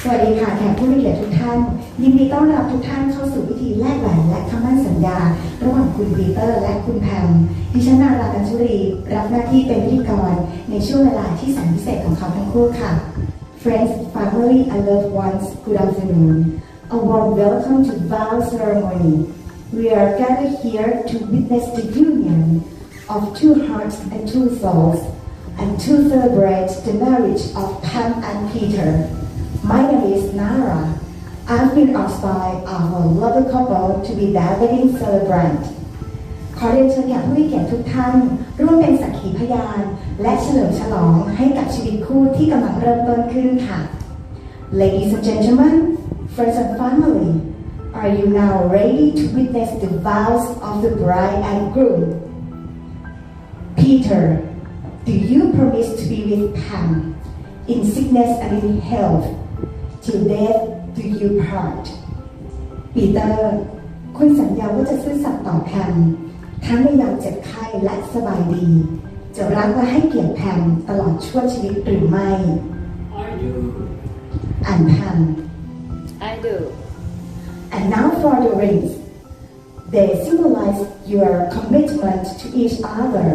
สวัสดีค่ะแขกผู้มีเกียรติทุกท่านยินดีต้อนรับทุกท่านเข้าสู่พิธีแลกแหวนและคำมั่นสัญญาระหว่างคุณปีเตอร์และคุณแพมดิฉันนารากันชุรีรับหน้าที่เป็นพิธีกรในช่วงเวลาที่แสนพิเศษของเขาทั้งคู่ค่ะ Friends, family and loved ones, good afternoon. A warm welcome to vow ceremony. We are gathered here to witness the union of two hearts and two souls and to celebrate the marriage of Pam and Peter.My name is Nara. I've been asked by our lovely couple to be their wedding celebrant. ขอเรียนเชิญแขกผู้มีเกียรติทุกท่านร่วมเป็นสักขีพยานและเฉลิมฉลองให้กับชีวิตคู่ที่กำลังเริ่มต้นขึ้นค่ะ Ladies and gentlemen, friends and family, are you now ready to witness the vows of the bride and groom? Peter, do you promise to be with Pam in sickness and in health?Till death do you part ปีเตอร์คุณสัญญาว่าจะซื่อสัตย์ต่อแพมทั้งในยามเจ็บไข้และสบายดีจะรักและให้เกียรติแพมตลอดชั่วชีวิตหรือไม่ I do. and Pam I do. and now for the rings they symbolize your commitment to each other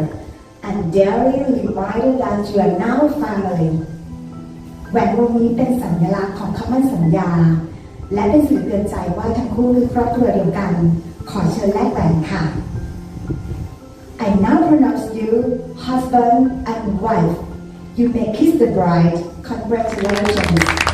and daily reminder that you are now familyแหวนวงนี้เป็นสัญลักษณ์ของคำมั่นสัญญาและเป็นสื่อเตือนใจว่าทั้งคู่คือครอบครัวเดียวกันขอเชิญแลกแหวนค่ะ I now pronounce you husband and wife. You may kiss the bride. Congratulations.